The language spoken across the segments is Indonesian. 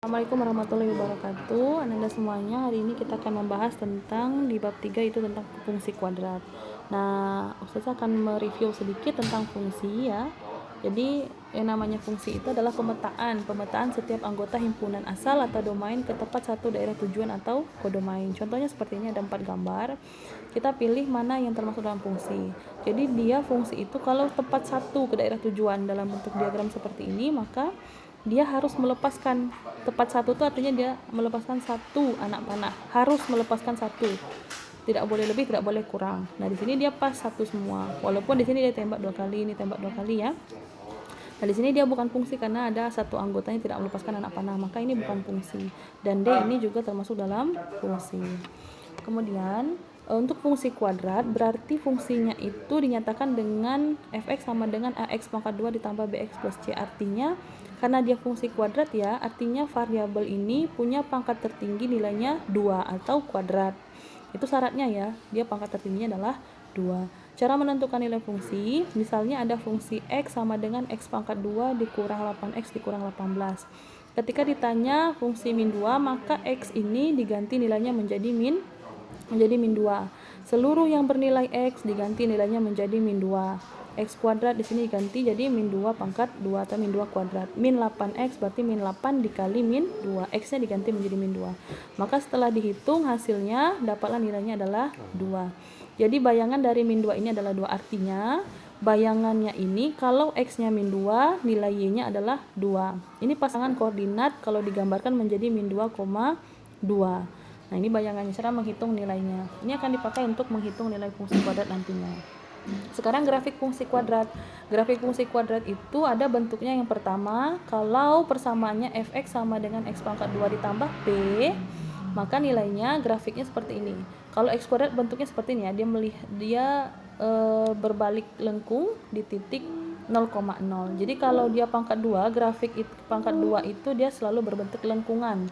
Assalamualaikum warahmatullahi wabarakatuh. Ananda semuanya, hari ini kita akan membahas tentang di bab 3 itu tentang fungsi kuadrat. Nah, Ustazah akan mereview sedikit tentang fungsi ya. Jadi yang namanya fungsi itu adalah pemetaan setiap anggota himpunan asal atau domain ke tepat satu daerah tujuan atau kodomain. Contohnya seperti ini, ada 4 gambar. Kita pilih mana yang termasuk dalam fungsi. Jadi dia fungsi itu kalau tepat satu ke daerah tujuan dalam bentuk diagram seperti ini, maka dia harus melepaskan tepat satu itu artinya dia melepaskan satu anak panah, harus melepaskan satu, tidak boleh lebih, tidak boleh kurang. Nah di sini dia pas satu semua, walaupun di sini dia tembak 2 kali, ini tembak 2 kali ya. Nah di sini dia bukan fungsi karena ada satu anggotanya tidak melepaskan anak panah, maka ini bukan fungsi. Dan D ini juga termasuk dalam fungsi. Kemudian untuk fungsi kuadrat berarti fungsinya itu dinyatakan dengan fx sama dengan ax pangkat 2 ditambah bx plus c. Artinya karena dia fungsi kuadrat ya, artinya variabel ini punya pangkat tertinggi nilainya 2 atau kuadrat. Itu syaratnya ya, dia pangkat tertingginya adalah 2. Cara menentukan nilai fungsi, misalnya ada fungsi x sama dengan x pangkat 2 dikurang 8x dikurang 18. Ketika ditanya fungsi min 2, maka x ini diganti nilainya menjadi min 2. Seluruh yang bernilai x diganti nilainya menjadi min 2. X kuadrat di sini diganti jadi min 2 pangkat 2 atau min 2 kuadrat. Min 8x berarti min 8 dikali min 2. X-nya diganti menjadi min 2. Maka setelah dihitung hasilnya dapatlah nilainya adalah 2. Jadi bayangan dari min 2 ini adalah 2. Artinya bayangannya ini kalau x-nya min 2, nilai y-nya adalah 2. Ini pasangan koordinat kalau digambarkan menjadi min 2,2. Nah ini bayangannya, cara menghitung nilainya. Ini akan dipakai untuk menghitung nilai fungsi kuadrat nantinya. Sekarang grafik fungsi kuadrat. Grafik fungsi kuadrat itu ada bentuknya. Yang pertama, kalau persamaannya fx sama dengan x pangkat 2 ditambah p, maka nilainya grafiknya seperti ini. Kalau x kuadrat bentuknya seperti ini ya, dia berbalik lengkung di titik 0,0. Jadi kalau dia pangkat 2, grafik pangkat 2 itu dia selalu berbentuk lengkungan.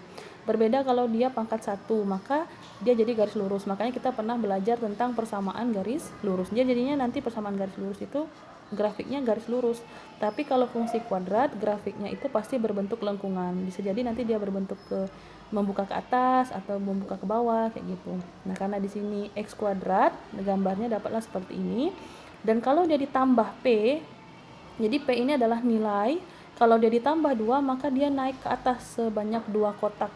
Berbeda kalau dia pangkat 1, maka dia jadi garis lurus. Makanya kita pernah belajar tentang persamaan garis lurus. Dia jadinya nanti persamaan garis lurus itu grafiknya garis lurus. Tapi kalau fungsi kuadrat, grafiknya itu pasti berbentuk lengkungan. Bisa jadi nanti dia berbentuk membuka ke atas atau membuka ke bawah kayak gitu. Nah, karena di sini x kuadrat, gambarnya dapatlah seperti ini. Dan kalau dia ditambah p, jadi p ini adalah nilai. Kalau dia ditambah 2, maka dia naik ke atas sebanyak 2 kotak.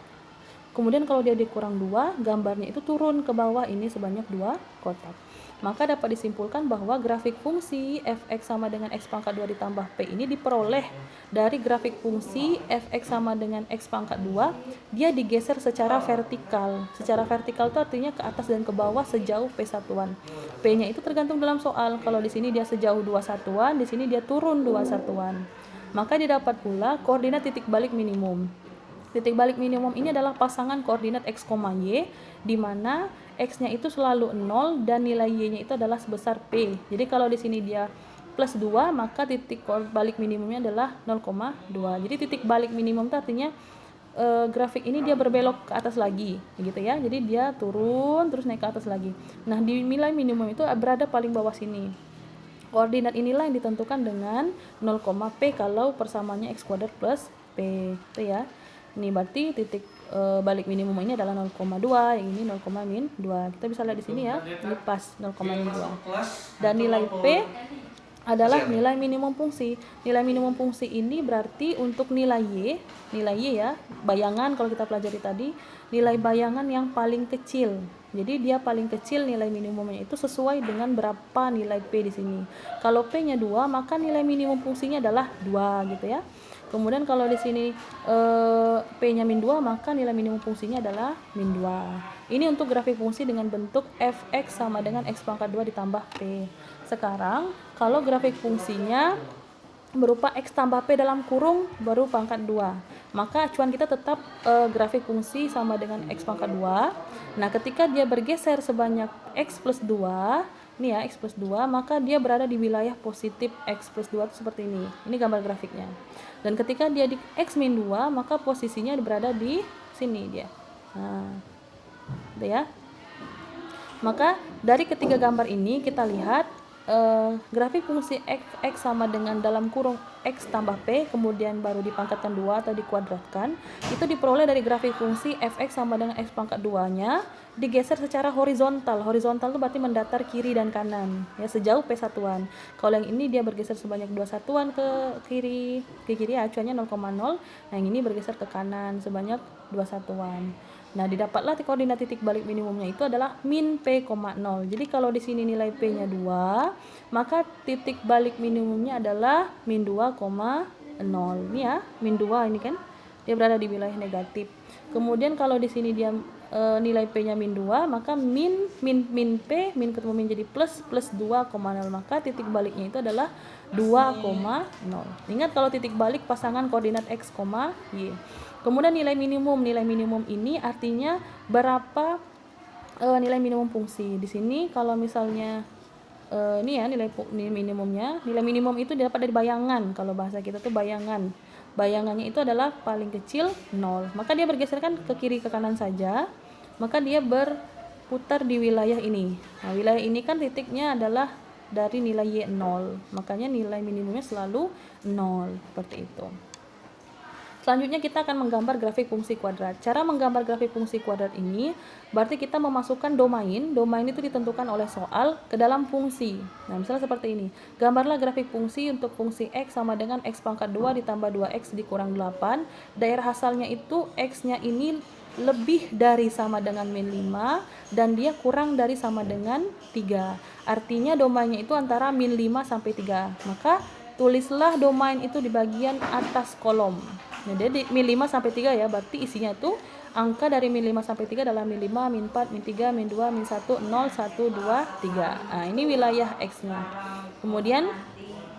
Kemudian kalau dia dikurang 2, gambarnya itu turun ke bawah ini sebanyak 2 kotak. Maka dapat disimpulkan bahwa grafik fungsi fx sama dengan x pangkat 2 ditambah p ini diperoleh dari grafik fungsi fx sama dengan x pangkat 2, dia digeser secara vertikal. Secara vertikal itu artinya ke atas dan ke bawah sejauh p satuan. P-nya itu tergantung dalam soal. Kalau di sini dia sejauh 2 satuan, di sini dia turun 2 satuan. Maka didapat pula koordinat titik balik minimum. Titik balik minimum ini adalah pasangan koordinat x, y, di mana x-nya itu selalu 0 dan nilai y-nya itu adalah sebesar p. Jadi kalau di sini dia plus 2, maka titik balik minimumnya adalah 0,2. Jadi titik balik minimum itu artinya grafik ini dia berbelok ke atas lagi, gitu ya. Jadi dia turun terus naik ke atas lagi. Nah, di nilai minimum itu berada paling bawah sini. Koordinat inilah yang ditentukan dengan 0, p kalau persamaannya x kuadrat plus p, itu ya. Ini berarti titik balik minimum ini adalah 0,2, yang ini 0,2. Kita bisa lihat di sini ya, ini pas 0,2. Dan nilai P adalah nilai minimum fungsi. Nilai minimum fungsi ini berarti untuk nilai Y ya, bayangan kalau kita pelajari tadi, nilai bayangan yang paling kecil. Jadi dia paling kecil nilai minimumnya itu sesuai dengan berapa nilai P di sini. Kalau P-nya 2, maka nilai minimum fungsinya adalah 2 gitu ya. Kemudian kalau di sini P-nya min 2, maka nilai minimum fungsinya adalah min 2. Ini untuk grafik fungsi dengan bentuk fx sama dengan x pangkat 2 ditambah P. Sekarang kalau grafik fungsinya berupa x tambah P dalam kurung baru pangkat 2, maka acuan kita tetap grafik fungsi sama dengan x pangkat 2. Nah, ketika dia bergeser sebanyak x plus 2, ini ya, x plus 2, maka dia berada di wilayah positif x plus 2 itu seperti ini. Ini gambar grafiknya. Dan ketika dia di x min 2, maka posisinya berada di sini dia. Nah, itu ya. Maka dari ketiga gambar ini kita lihat grafik fungsi x sama dengan dalam kurung x tambah p, kemudian baru dipangkatkan 2 atau dikuadratkan, itu diperoleh dari grafik fungsi fx sama dengan x pangkat 2-nya digeser secara horizontal. Horizontal itu berarti mendatar kiri dan kanan, ya, sejauh p satuan. Kalau yang ini dia bergeser sebanyak 2 satuan ke kiri ya, acuannya 0,0. Nah, yang ini bergeser ke kanan sebanyak 2 satuan. Nah, didapatlah koordinat titik balik minimumnya itu adalah min p, 0. Jadi kalau di sini nilai p-nya 2, maka titik balik minimumnya adalah min 2,0. Ini ya, min 2 ini kan dia berada di wilayah negatif. Kemudian kalau di sini dia nilai p-nya min 2, maka min p, min ketemu min jadi plus 2,0, maka titik baliknya itu adalah 2,0. Ingat kalau titik balik pasangan koordinat x, y. Kemudian nilai minimum ini artinya berapa nilai minimum fungsi. Di sini kalau misalnya ini ya nilai minimumnya. Nilai minimum itu didapat dari bayangan. Kalau bahasa kita tuh bayangan. Bayangannya itu adalah paling kecil 0. Maka dia bergeserkan ke kiri ke kanan saja. Maka dia berputar di wilayah ini. Nah, wilayah ini kan titiknya adalah dari nilai y 0. Makanya nilai minimumnya selalu 0. Seperti itu. Selanjutnya kita akan menggambar grafik fungsi kuadrat. Cara menggambar grafik fungsi kuadrat ini berarti kita memasukkan domain. Domain itu ditentukan oleh soal ke dalam fungsi. Nah, misalnya seperti ini. Gambarlah grafik fungsi untuk fungsi x sama dengan x pangkat 2 ditambah 2x dikurang 8. Daerah asalnya itu x-nya ini lebih dari sama dengan min 5 dan dia kurang dari sama dengan 3. Artinya domainnya itu antara min 5 sampai 3. Maka tulislah domain itu di bagian atas kolom. Nah, jadi min 5 sampai 3 ya, berarti isinya tuh angka dari min 5 sampai 3 adalah min 5, min 4, min 3, min 2, min 1, 0, 1, 2, 3. Nah, ini wilayah X-nya. Kemudian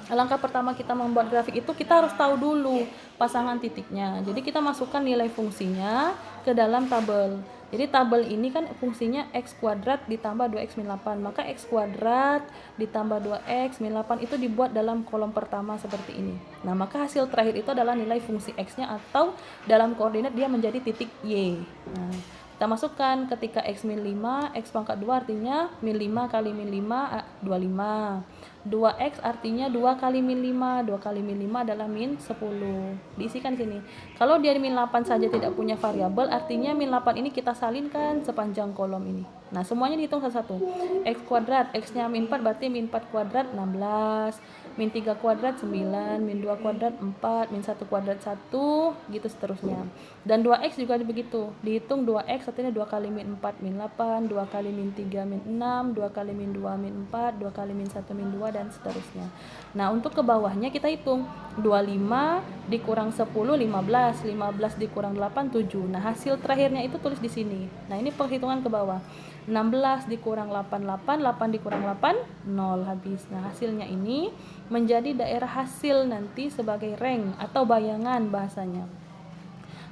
langkah pertama kita membuat grafik itu kita harus tahu dulu pasangan titiknya. Jadi kita masukkan nilai fungsinya ke dalam tabel. Jadi tabel ini kan fungsinya x kuadrat ditambah 2x min 8. Maka x kuadrat ditambah 2x min 8 itu dibuat dalam kolom pertama seperti ini. Nah, maka hasil terakhir itu adalah nilai fungsi x-nya atau dalam koordinat dia menjadi titik y. Nah, kita masukkan ketika x min 5, x pangkat 2 artinya min 5 kali min 5, 25. 2x artinya 2 kali min 5, 2 kali min 5 adalah min 10. Diisikan sini. Kalau dia min 8 saja tidak punya variabel, artinya min 8 ini kita salinkan sepanjang kolom ini. Nah, semuanya dihitung satu-satu. X kuadrat, x-nya min 4 berarti min 4 kuadrat 16, min 3 kuadrat 9, min 2 kuadrat 4, min 1 kuadrat 1, gitu seterusnya. Dan 2x juga begitu. Dihitung 2x artinya 2 kali min 4 min 8, 2 kali min 3 min 6, 2 kali min 2 min 4, 2 kali min 1 min 2 dan seterusnya. Nah, untuk ke bawahnya kita hitung 25 dikurang 10 15, 15 dikurang 8 7. Nah, hasil terakhirnya itu tulis di sini. Nah, ini perhitungan ke bawah. 16 dikurang 8 8, 8 dikurang 8 0 habis. Nah, hasilnya ini menjadi daerah hasil nanti sebagai rank atau bayangan bahasanya.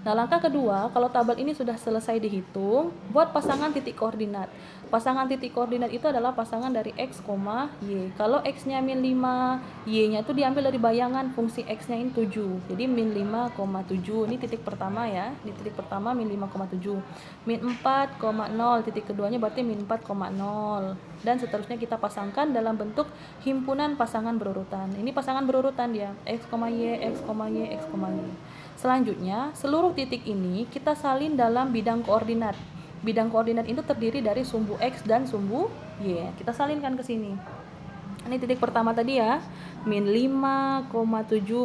Nah, langkah kedua, kalau tabel ini sudah selesai dihitung, buat pasangan titik koordinat. Pasangan titik koordinat itu adalah pasangan dari x, y. Kalau x-nya min 5, y-nya itu diambil dari bayangan fungsi x-nya ini 7. Jadi min 5,7. Ini titik pertama ya. Di titik pertama min 5,7. Min 4,0. Titik keduanya berarti min 4,0. Dan seterusnya kita pasangkan dalam bentuk himpunan pasangan berurutan. Ini pasangan berurutan dia. X, y, x, y, x, y. Selanjutnya, seluruh titik ini kita salin dalam bidang koordinat. Bidang koordinat itu terdiri dari sumbu X dan sumbu Y. Kita salinkan ke sini. Ini titik pertama tadi ya. Min 5,7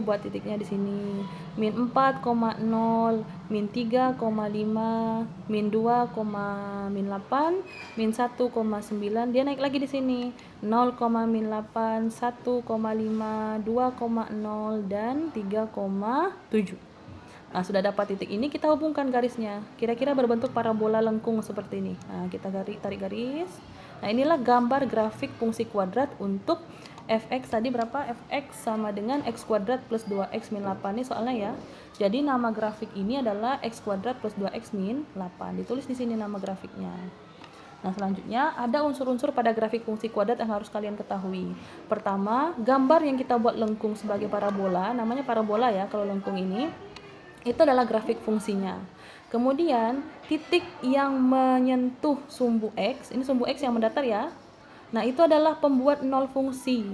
buat titiknya di sini. Min 4,0, min 3,5, min 2, min 8, min 1,9. Dia naik lagi di sini. 0, min 8, 1,5, 2,0 dan 3,7. Nah, sudah dapat titik ini, kita hubungkan garisnya. Kira-kira berbentuk parabola lengkung seperti ini. Nah, kita tarik garis. Nah, inilah gambar grafik fungsi kuadrat untuk fx tadi berapa? Fx sama dengan x kuadrat plus 2x min 8. Ini soalnya ya. Jadi nama grafik ini adalah x kuadrat plus 2x min 8. Ditulis di sini nama grafiknya. Nah, selanjutnya ada unsur-unsur pada grafik fungsi kuadrat yang harus kalian ketahui. Pertama, gambar yang kita buat lengkung sebagai parabola, namanya parabola ya kalau lengkung ini. Itu adalah grafik fungsinya. Kemudian titik yang menyentuh sumbu X, ini sumbu X yang mendatar ya. Nah, itu adalah pembuat nol fungsi.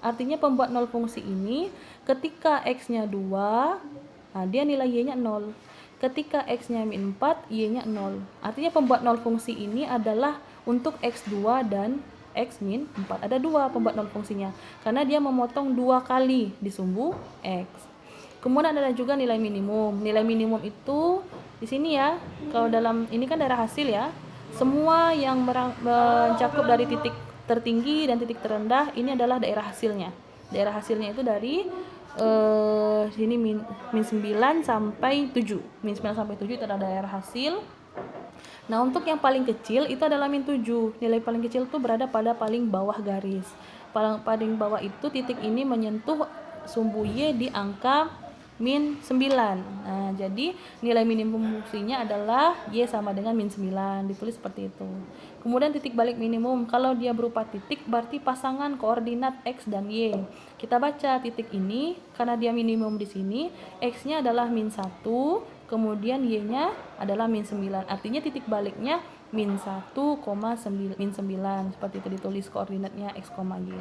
Artinya pembuat nol fungsi ini ketika x-nya 2, nah dia nilai y-nya 0. Ketika x-nya min 4, y-nya 0. Artinya pembuat nol fungsi ini adalah untuk x2 dan x min 4. Ada dua pembuat nol fungsinya. Karena dia memotong 2 kali di sumbu x. Kemudian ada juga nilai minimum. Nilai minimum itu di sini ya. Kalau dalam ini kan daerah hasil ya. Semua yang mencakup dari titik tertinggi dan titik terendah ini adalah daerah hasilnya. Daerah hasilnya itu dari sini min 9 sampai 7. Min 9 sampai 7 itu adalah daerah hasil. Nah, untuk yang paling kecil itu adalah min 7. Nilai paling kecil itu berada pada paling bawah garis. Paling bawah itu titik ini menyentuh sumbu y di angka min 9. Nah, jadi nilai minimum fungsinya adalah y sama dengan min 9. Ditulis seperti itu. Kemudian titik balik minimum, kalau dia berupa titik berarti pasangan koordinat x dan y. Kita baca titik ini karena dia minimum di sini, x-nya adalah min 1, kemudian y-nya adalah min 9. Artinya titik baliknya min 1,9 min 9. Seperti itu ditulis koordinatnya x, y.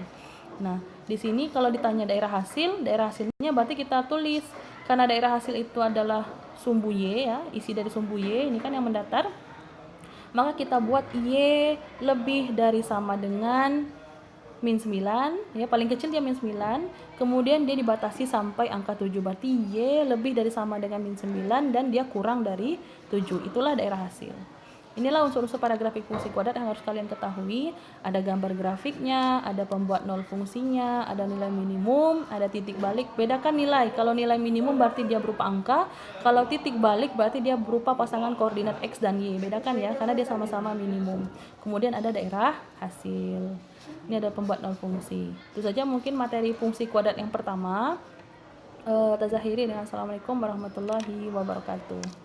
Nah, di sini kalau ditanya daerah hasilnya berarti kita tulis karena daerah hasil itu adalah sumbu y ya, isi dari sumbu y ini kan yang mendatar. Maka kita buat y lebih dari sama dengan min 9 ya, paling kecil dia min 9, kemudian dia dibatasi sampai angka 7, berarti y lebih dari sama dengan min 9 dan dia kurang dari 7. Itulah daerah hasil. Inilah unsur-unsur pada grafik fungsi kuadrat yang harus kalian ketahui. Ada gambar grafiknya, ada pembuat nol fungsinya, ada nilai minimum, ada titik balik. Bedakan nilai. Kalau nilai minimum berarti dia berupa angka, kalau titik balik berarti dia berupa pasangan koordinat x dan y. Bedakan ya, karena dia sama-sama minimum. Kemudian ada daerah hasil. Ini ada pembuat nol fungsi. Itu saja mungkin materi fungsi kuadrat yang pertama. Tazakhiri dengan assalamualaikum warahmatullahi wabarakatuh.